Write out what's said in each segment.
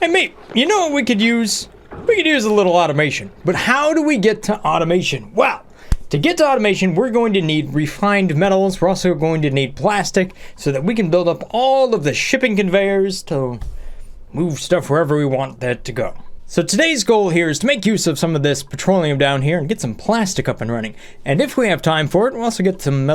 Hey mate, you know what we could use? We could use a little automation. But how do we get to automation? Well, to get to automation, we're going to need refined metals. We're also going to need plastic so that we can build up all of the shipping conveyors to move stuff wherever we want that to go. So today's goal here is to make use of some of this petroleum down here and get some plastic up and running. And if we have time for it, we'll also get some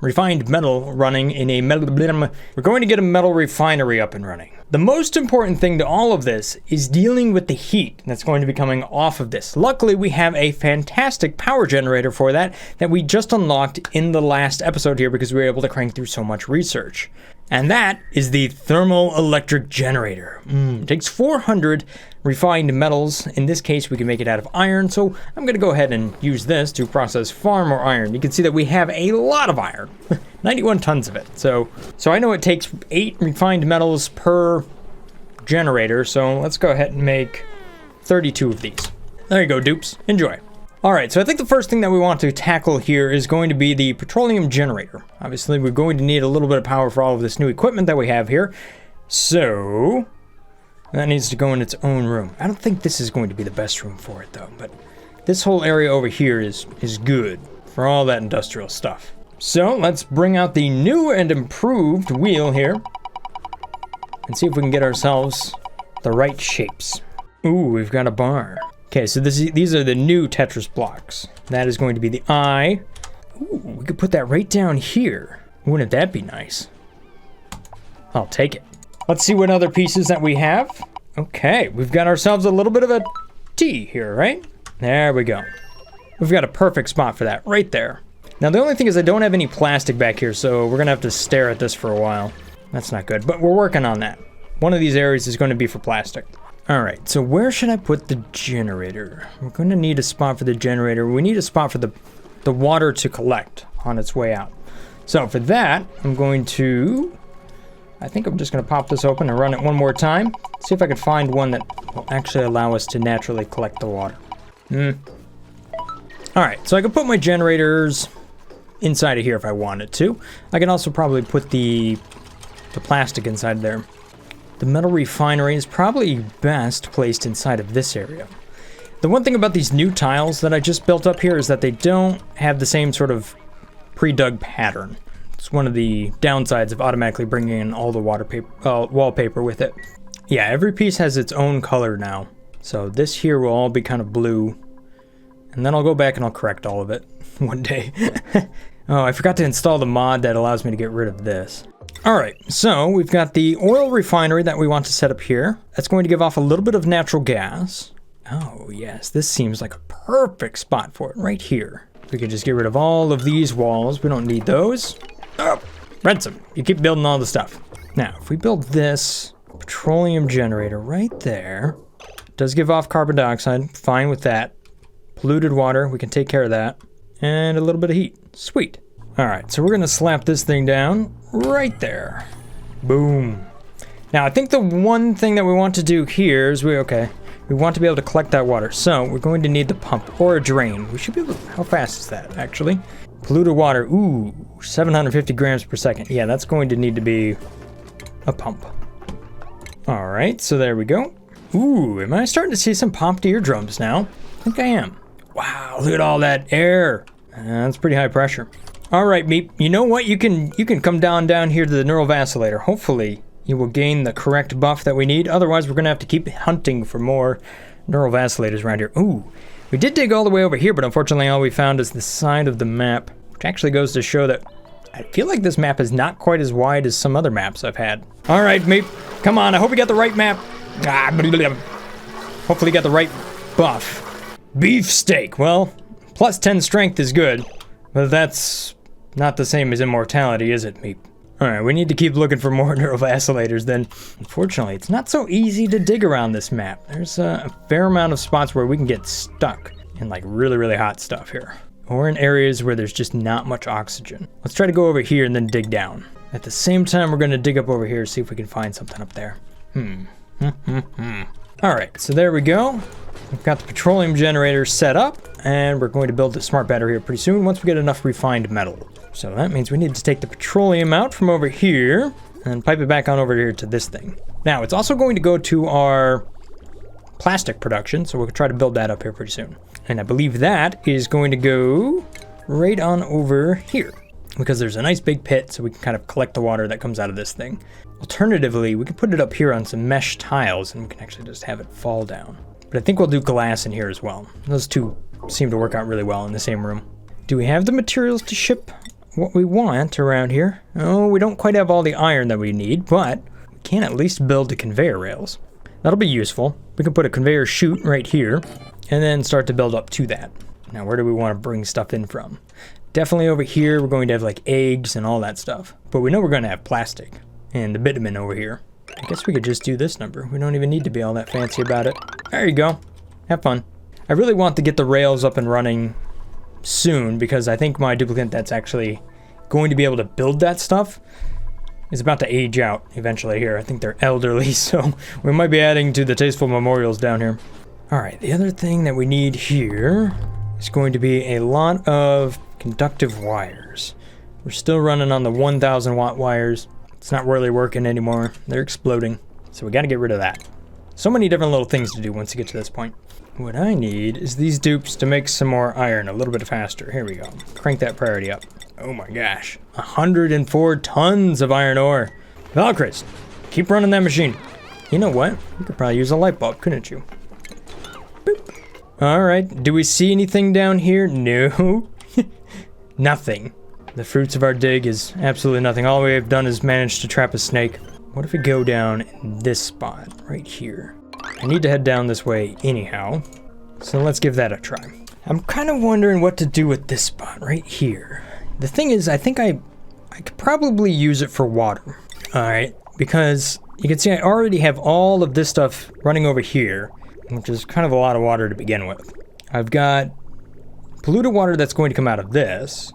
refined metal running in a we're going to get a metal refinery up and running. The most important thing to all of this is dealing with the heat that's going to be coming off of this. Luckily, we have a fantastic power generator for that we just unlocked in the last episode here because we were able to crank through so much research. And that is the thermal electric generator. It takes 400 refined metals. In this case, we can make it out of iron. So I'm going to go ahead and use this to process far more iron. You can see that we have a lot of iron, 91 tons of it. So I know it takes 8 refined metals per generator. So let's go ahead and make 32 of these. There you go, dupes. Enjoy. All right, so I think the first thing that we want to tackle here is going to be the petroleum generator. Obviously, we're going to need a little bit of power for all of this new equipment that we have here. So that needs to go in its own room. I don't think this is going to be the best room for it though, but this whole area over here is good for all that industrial stuff. So let's bring out the new and improved wheel here and see if we can get ourselves the right shapes. Ooh, we've got a bar. Okay, so these are the new Tetris blocks. That is going to be the eye. Ooh, we could put that right down here. Wouldn't that be nice? I'll take it. Let's see what other pieces that we have. Okay, we've got ourselves a little bit of a T here, right? There we go. We've got a perfect spot for that right there. Now, the only thing is I don't have any plastic back here, so we're going to have to stare at this for a while. That's not good, but we're working on that. One of these areas is going to be for plastic. All right, so where should I put the generator? We're going to need a spot for the generator. We need a spot for the water to collect on its way out. So for that, I think I'm just going to pop this open and run it one more time. See if I can find one that will actually allow us to naturally collect the water. All right, so I can put my generators inside of here if I wanted to. I can also probably put the plastic inside there. The metal refinery is probably best placed inside of this area. The one thing about these new tiles that I just built up here is that they don't have the same sort of pre-dug pattern. It's one of the downsides of automatically bringing in all the wallpaper with it. Yeah, every piece has its own color now. So this here will all be kind of blue. And then I'll go back and I'll correct all of it one day. Oh, I forgot to install the mod that allows me to get rid of this. All right, so we've got the oil refinery that we want to set up here. That's going to give off a little bit of natural gas. Oh, yes, this seems like a perfect spot for it right here. We could just get rid of all of these walls. We don't need those. Oh, ransom, you keep building all the stuff. Now, if we build this petroleum generator right there, it does give off carbon dioxide, fine with that. Polluted water, we can take care of that. And a little bit of heat, sweet. All right, so we're gonna slap this thing down right there. Boom. Now, I think the one thing that we want to do here is we want to be able to collect that water. So we're going to need the pump or a drain. We should be able to, how fast is that actually? Polluted water, ooh, 750 grams per second. Yeah, that's going to need to be a pump. All right, so there we go. Ooh, am I starting to see some popped eardrums now? I think I am. Wow, look at all that air. That's pretty high pressure. All right, Meep, you know what? You can come down here to the neural vacillator. Hopefully, you will gain the correct buff that we need. Otherwise, we're going to have to keep hunting for more neural vacillators around here. Ooh, we did dig all the way over here, but unfortunately, all we found is the side of the map, which actually goes to show that I feel like this map is not quite as wide as some other maps I've had. All right, Meep, come on. I hope you got the right map. Hopefully, you got the right buff. Beefsteak. Well, plus 10 strength is good, but that's not the same as immortality, is it, Meep? Alright, we need to keep looking for more neural vacillators then. Unfortunately, it's not so easy to dig around this map. There's a fair amount of spots where we can get stuck in like really, really hot stuff here. Or in areas where there's just not much oxygen. Let's try to go over here and then dig down. At the same time, we're going to dig up over here, see if we can find something up there. Alright, so there we go. We've got the petroleum generator set up, and we're going to build a smart battery here pretty soon once we get enough refined metal. So that means we need to take the petroleum out from over here and pipe it back on over here to this thing. Now, it's also going to go to our plastic production, so we'll try to build that up here pretty soon. And I believe that is going to go right on over here, because there's a nice big pit, so we can kind of collect the water that comes out of this thing. Alternatively, we can put it up here on some mesh tiles, and we can actually just have it fall down. But I think we'll do glass in here as well. Those two seem to work out really well in the same room. Do we have the materials to ship what we want around here? Oh, we don't quite have all the iron that we need, but we can at least build the conveyor rails. That'll be useful. We can put a conveyor chute right here, and then start to build up to that. Now, where do we want to bring stuff in from? Definitely over here, we're going to have like eggs and all that stuff. But we know we're going to have plastic and the bitumen over here. I guess we could just do this number. We don't even need to be all that fancy about it. There you go. Have fun. I really want to get the rails up and running soon, because I think my duplicate that's actually going to be able to build that stuff is about to age out eventually here. I think they're elderly, so we might be adding to the tasteful memorials down here. All right, the other thing that we need here is going to be a lot of conductive wires. We're still running on the 1000 watt wires. It's not really working anymore. They're exploding, so we got to get rid of that. So many different little things to do once you get to this point. What I need is these dupes to make some more iron a little bit faster. Here we go. Crank that priority up. Oh my gosh. 104 tons of iron ore. Valkyries, keep running that machine. You know what? You could probably use a light bulb, couldn't you? Boop. All right. Do we see anything down here? No. Nothing. The fruits of our dig is absolutely nothing. All we've done is manage to trap a snake. What if we go down in this spot right here? I need to head down this way anyhow, so let's give that a try. I'm kind of wondering what to do with this spot right here. The thing is, I think I could probably use it for water. All right, because you can see I already have all of this stuff running over here, which is kind of a lot of water to begin with. I've got polluted water that's going to come out of this,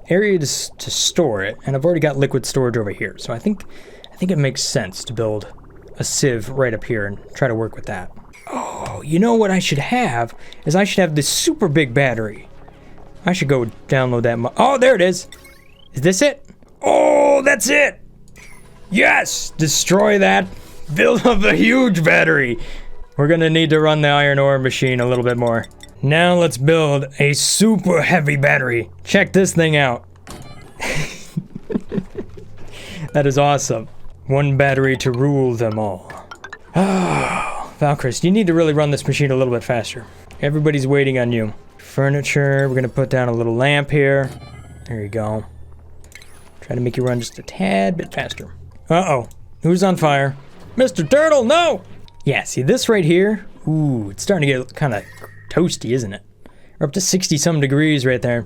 area to store it, and I've already got liquid storage over here. So I think it makes sense to build a sieve right up here and try to work with that. Oh, you know what I should have is I should have this super big battery. I should go download that. Oh, there it is. Is this it? Oh, that's it. Yes, destroy that. Build up a huge battery. We're gonna need to run the iron ore machine a little bit more. Now let's build a super heavy battery. Check this thing out. That is awesome. One battery to rule them all. Oh, Valkyries, you need to really run this machine a little bit faster. Everybody's waiting on you. Furniture, we're gonna put down a little lamp here. There you go. Try to make you run just a tad bit faster. Uh-oh, who's on fire? Mr. Turtle, no! Yeah, see this right here? Ooh, it's starting to get kind of toasty, isn't it? We're up to 60-some degrees right there.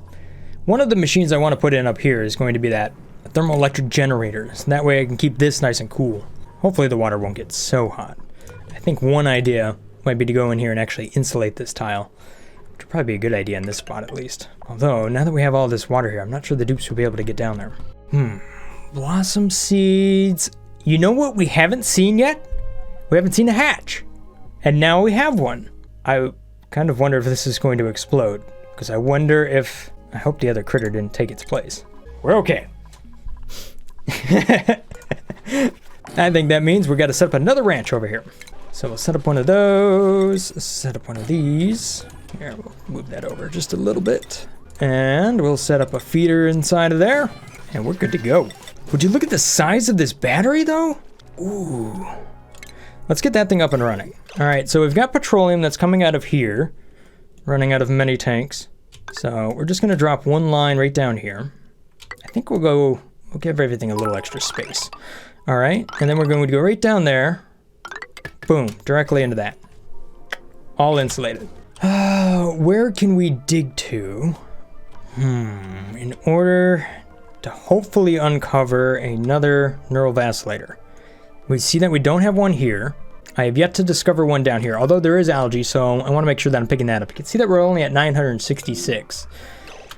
One of the machines I want to put in up here is going to be that thermoelectric generator, so that way I can keep this nice and cool. Hopefully the water won't get so hot. I think one idea might be to go in here and actually insulate this tile, which would probably be a good idea in this spot at least. Although, now that we have all this water here, I'm not sure the dupes will be able to get down there. Blossom seeds. You know what we haven't seen yet? We haven't seen a hatch. And now we have one. I kind of wonder if this is going to explode, because I wonder if... I hope the other critter didn't take its place. We're okay. I think that means we got to set up another ranch over here. So we'll set up one of those, set up one of these. Here, we'll move that over just a little bit. And we'll set up a feeder inside of there, and we're good to go. Would you look at the size of this battery though? Ooh. Let's get that thing up and running. All right, so we've got petroleum that's coming out of here, running out of many tanks. So we're just gonna drop one line right down here. I think we'll give everything a little extra space. All right, and then we're going to go right down there. Boom, directly into that. All insulated. Where can we dig to? In order to hopefully uncover another neural vacillator. We see that we don't have one here. I have yet to discover one down here, although there is algae, so I want to make sure that I'm picking that up. You can see that we're only at 966,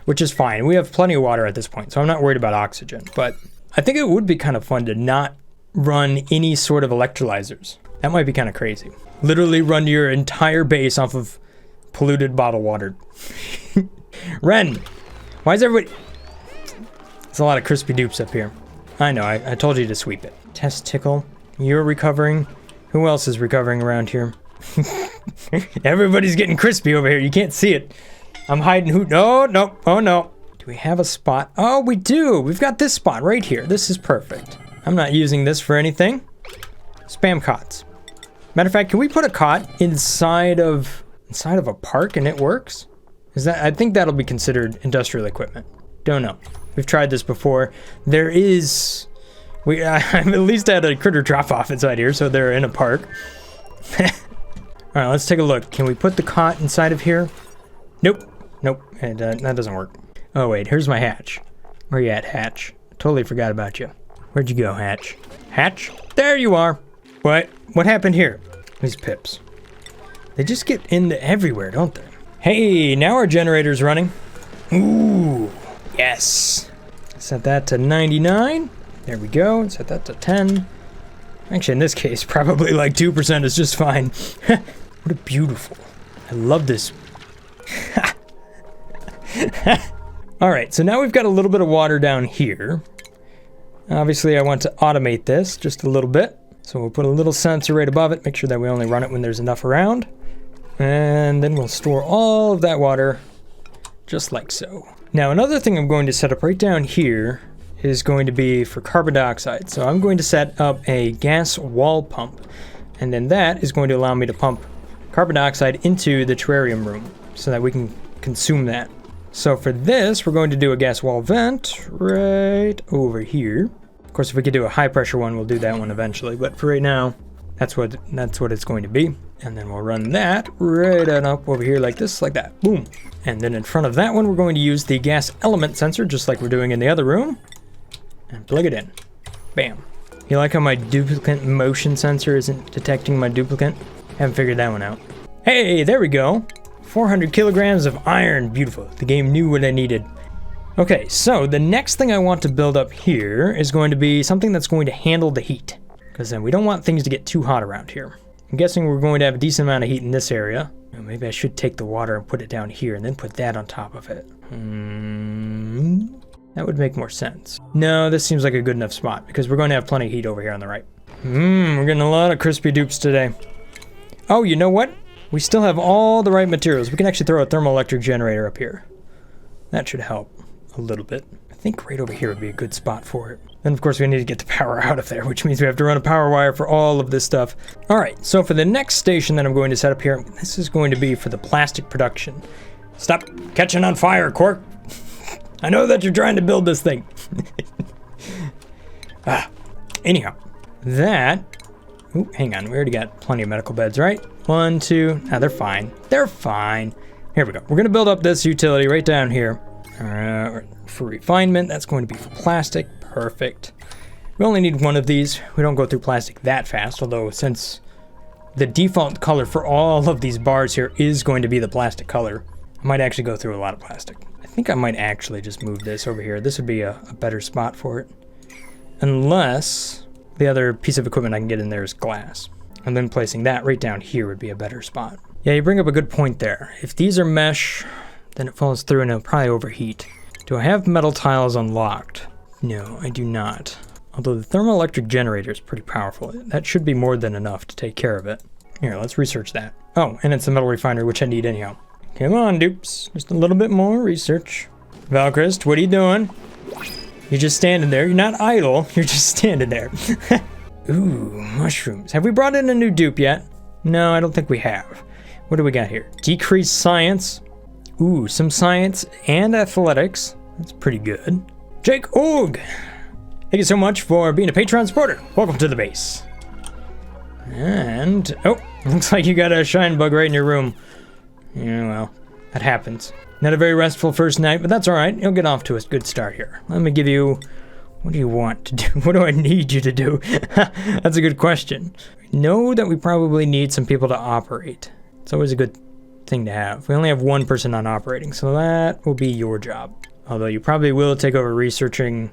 which is fine. We have plenty of water at this point, so I'm not worried about oxygen. But I think it would be kind of fun to not run any sort of electrolyzers. That might be kind of crazy. Literally run your entire base off of polluted bottled water. Ren, why is everybody... There's a lot of crispy dupes up here. I know, I told you to sweep it. Testicle, you're recovering. Who else is recovering around here? Everybody's getting crispy over here. You can't see it. I'm hiding who. No, no. Oh, no. Do we have a spot? Oh, we do. We've got this spot right here. This is perfect. I'm not using this for anything. Spam cots. Matter of fact, can we put a cot inside of a park and it works? I think that'll be considered industrial equipment. Don't know. We've tried this before. There is... I've at least had a critter drop off inside here, so they're in a park. Alright, let's take a look. Can we put the cot inside of here? Nope. Nope. And, that doesn't work. Oh, wait. Here's my hatch. Where you at, Hatch? Totally forgot about you. Where'd you go, Hatch? Hatch? There you are! What? What happened here? These pips. They just get into everywhere, don't they? Hey, now our generator's running. Ooh, yes. Set that to 99. There we go. Set that to 10. Actually, in this case, probably like 2% is just fine. What a beautiful. I love this. All right, so now we've got a little bit of water down here. Obviously, I want to automate this just a little bit. So we'll put a little sensor right above it, make sure that we only run it when there's enough around. And then we'll store all of that water just like so. Now, another thing I'm going to set up right down here is going to be for carbon dioxide. So I'm going to set up a gas wall pump, and then that is going to allow me to pump carbon dioxide into the terrarium room so that we can consume that. So for this, we're going to do a gas wall vent right over here. Of course, if we could do a high pressure one, we'll do that one eventually. But for right now, that's what it's going to be. And then we'll run that right on up over here like this, like that. Boom. And then in front of that one, we're going to use the gas element sensor, just like we're doing in the other room. And plug it in. Bam. You like how my duplicate motion sensor isn't detecting my duplicate? Haven't figured that one out. Hey, there we go. 400 kilograms of iron. Beautiful. The game knew what I needed. Okay, so the next thing I want to build up here is going to be something that's going to handle the heat. Because then we don't want things to get too hot around here. I'm guessing we're going to have a decent amount of heat in this area. Maybe I should take the water and put it down here and then put that on top of it. That would make more sense. No, this seems like a good enough spot because we're going to have plenty of heat over here on the right. We're getting a lot of crispy dupes today. Oh, you know what? We still have all the right materials. We can actually throw a thermoelectric generator up here. That should help a little bit. I think right over here would be a good spot for it. Then, of course, we need to get the power out of there, which means we have to run a power wire for all of this stuff. All right, so for the next station that I'm going to set up here, this is going to be for the plastic production. Stop catching on fire, Cork. I know that you're trying to build this thing. Anyhow, that... Ooh, hang on, we already got plenty of medical beds, right? 1, 2, no, they're fine. They're fine. Here we go. We're gonna build up this utility right down here. For refinement, that's going to be for plastic. Perfect. We only need one of these. We don't go through plastic that fast, although since the default color for all of these bars here is going to be the plastic color, I might actually go through a lot of plastic. I think I might actually just move this over here. This would be a better spot for it. Unless the other piece of equipment I can get in there is glass. And then placing that right down here would be a better spot. Yeah, you bring up a good point there. If these are mesh, then it falls through and it'll probably overheat. Do I have metal tiles unlocked? No, I do not. Although the thermoelectric generator is pretty powerful. That should be more than enough to take care of it. Here, let's research that. Oh, and it's the metal refinery, which I need anyhow. Come on, dupes. Just a little bit more research. Valchrist, what are you doing? You're just standing there. You're not idle. You're just standing there. Ooh, mushrooms. Have we brought in a new dupe yet? No, I don't think we have. What do we got here? Decreased science. Ooh, some science and athletics. That's pretty good. Jake Oog! Thank you so much for being a Patreon supporter. Welcome to the base. And, oh, looks like you got a shine bug right in your room. Yeah, well, that happens. Not a very restful first night, but that's all right. You'll get off to a good start here. Let me give you... What do you want to do? What do I need you to do? That's a good question. Know that we probably need some people to operate. It's always a good thing to have. We only have one person on operating, so that will be your job. Although you probably will take over researching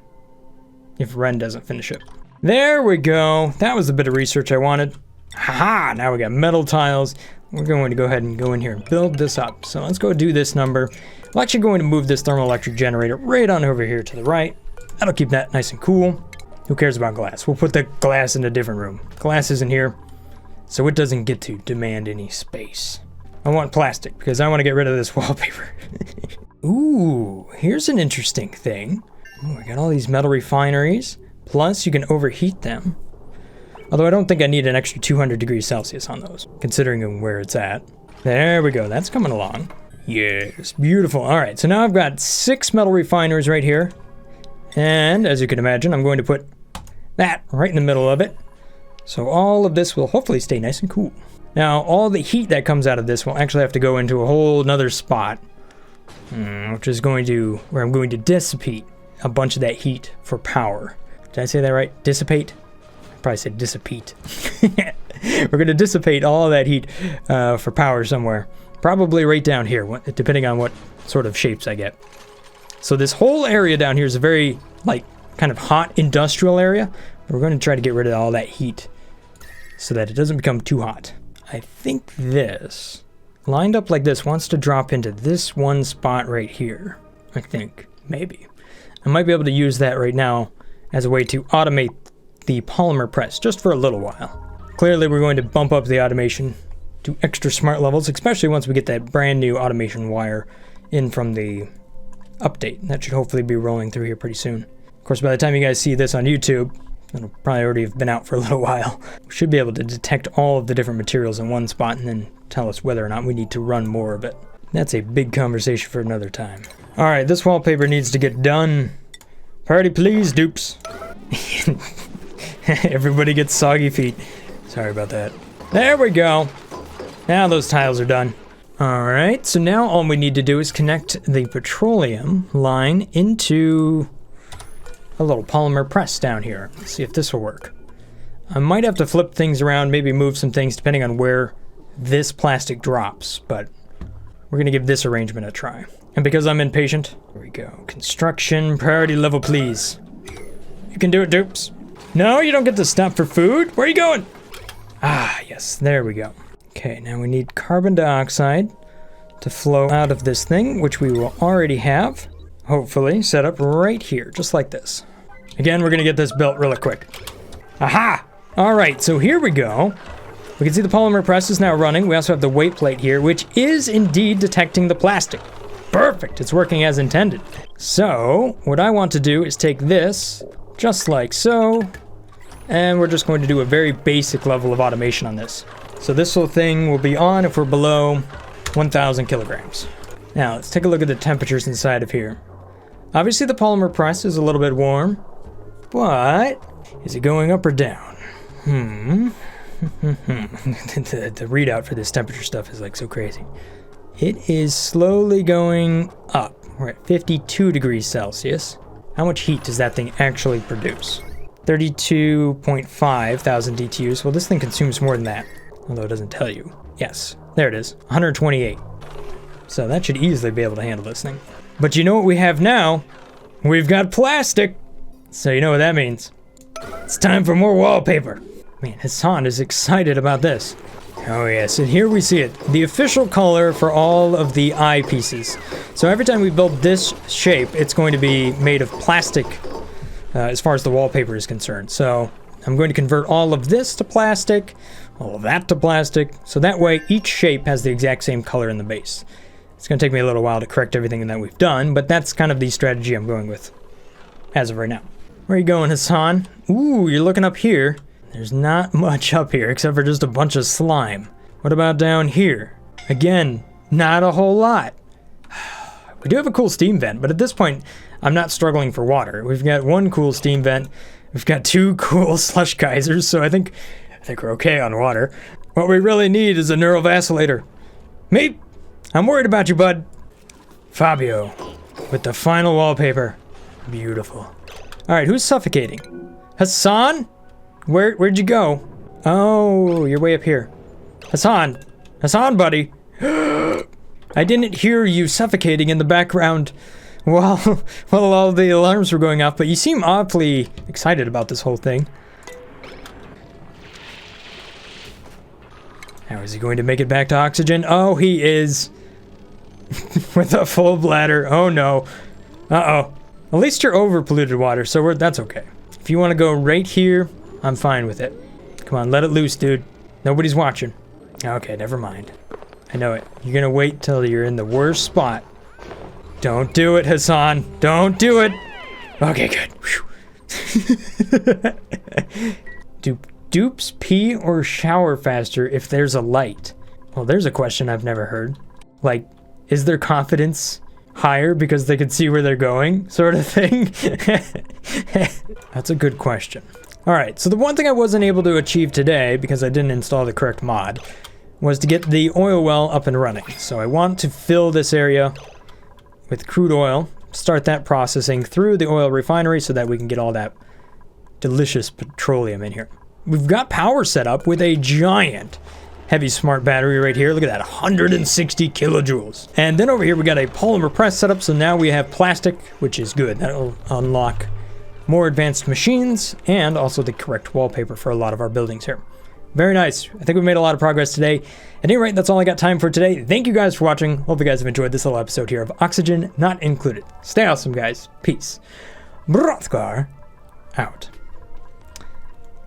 if Ren doesn't finish it. There we go. That was a bit of research I wanted. Haha, now we got metal tiles. We're going to go ahead and go in here and build this up. So let's go do this number. We're actually going to move this thermoelectric generator right on over here to the right. That'll keep that nice and cool. Who cares about glass? We'll put the glass in a different room. Glass isn't here. so it doesn't get to demand any space. I want plastic because I want to get rid of this wallpaper. Ooh, here's an interesting thing. Ooh, I got all these metal refineries, plus you can overheat them. Although I don't think I need an extra 200 degrees Celsius on those, considering where it's at. There we go, that's coming along. Yes, beautiful. All right, so now I've got 6 metal refineries right here. And as you can imagine, I'm going to put that right in the middle of it. So all of this will hopefully stay nice and cool. Now, all the heat that comes out of this will actually have to go into a whole nother spot, which is where I'm going to dissipate a bunch of that heat for power. Did I say that right? Dissipate? I probably said dissipate. We're going to dissipate all of that heat for power somewhere. Probably right down here, depending on what sort of shapes I get. So this whole area down here is a very, kind of hot industrial area. We're going to try to get rid of all that heat so that it doesn't become too hot. I think this, lined up like this, wants to drop into this one spot right here. I think, maybe. I might be able to use that right now as a way to automate the polymer press, just for a little while. Clearly, we're going to bump up the automation to extra smart levels, especially once we get that brand new automation wire in from the update. That should hopefully be rolling through here pretty soon. Of course, by the time you guys see this on YouTube, it'll probably already have been out for a little while. We should be able to detect all of the different materials in one spot and then tell us whether or not we need to run more of it. That's a big conversation for another time. All right, this wallpaper needs to get done. Party please, dupes. Everybody gets soggy feet. Sorry about that. There we go. Now those tiles are done. All right, so now all we need to do is connect the petroleum line into a little polymer press down here. Let's see if this will work. I might have to flip things around, maybe move some things depending on where this plastic drops, but we're gonna give this arrangement a try. And because I'm impatient, here we go. Construction, priority level, please. You can do it, dupes. No, you don't get to stop for food. Where are you going? Ah, yes, there we go. Okay, now we need carbon dioxide to flow out of this thing, which we will already have, hopefully, set up right here, just like this. Again, we're gonna get this built really quick. Aha! All right, so here we go. We can see the polymer press is now running. We also have the weight plate here, which is indeed detecting the plastic. Perfect, it's working as intended. So, what I want to do is take this, just like so, and we're just going to do a very basic level of automation on this. So this whole thing will be on if we're below 1,000 kilograms. Now, let's take a look at the temperatures inside of here. Obviously, the polymer press is a little bit warm, but is it going up or down? The readout for this temperature stuff is so crazy. It is slowly going up. We're at 52 degrees Celsius. How much heat does that thing actually produce? 32.5 thousand DTUs. Well, this thing consumes more than that, although it doesn't tell you. Yes, there it is, 128. So that should easily be able to handle this thing. But you know what we have now? We've got plastic. So you know what that means. It's time for more wallpaper. Man, Hassan is excited about this. Oh yes, and here we see it. The official color for all of the eye pieces. So every time we build this shape, it's going to be made of plastic as far as the wallpaper is concerned. So I'm going to convert all of this to plastic, all of that to plastic, so that way each shape has the exact same color in the base. It's going to take me a little while to correct everything that we've done, but that's kind of the strategy I'm going with as of right now. Where are you going, Hassan? Ooh, you're looking up here. There's not much up here except for just a bunch of slime. What about down here? Again, not a whole lot. We do have a cool steam vent, but at this point, I'm not struggling for water. We've got one cool steam vent. We've got 2 cool slush geysers, so I think we're okay on water. What we really need is a neural vacillator. Meep, I'm worried about you, bud. Fabio, with the final wallpaper. Beautiful. All right, who's suffocating? Hassan? Where'd you go? Oh, you're way up here. Hassan, buddy. I didn't hear you suffocating in the background while all the alarms were going off, but you seem awfully excited about this whole thing. How is he going to make it back to oxygen? Oh, he is. With a full bladder. Oh no. Uh-oh. At least you're over polluted water, so that's okay. If you want to go right here, I'm fine with it. Come on, let it loose, dude. Nobody's watching. Okay, never mind. I know it. You're gonna wait till you're in the worst spot. Don't do it, Hassan. Don't do it. Okay, good. Do dupes pee or shower faster if there's a light? Well, there's a question I've never heard. Like, is their confidence higher because they can see where they're going, sort of thing? That's a good question. All right, so the one thing I wasn't able to achieve today, because I didn't install the correct mod, was to get the oil well up and running. So I want to fill this area with crude oil, start that processing through the oil refinery so that we can get all that delicious petroleum in here. We've got power set up with a giant heavy smart battery right here. Look at that, 160 kilojoules. And then over here we got a polymer press set up, so now we have plastic, which is good. That'll unlock more advanced machines and also the correct wallpaper for a lot of our buildings here. Very nice. I think we made a lot of progress today. At any rate, that's all I got time for today. Thank you guys for watching. Hope you guys have enjoyed this little episode here of Oxygen Not Included. Stay awesome, guys. Peace. Brothgar out.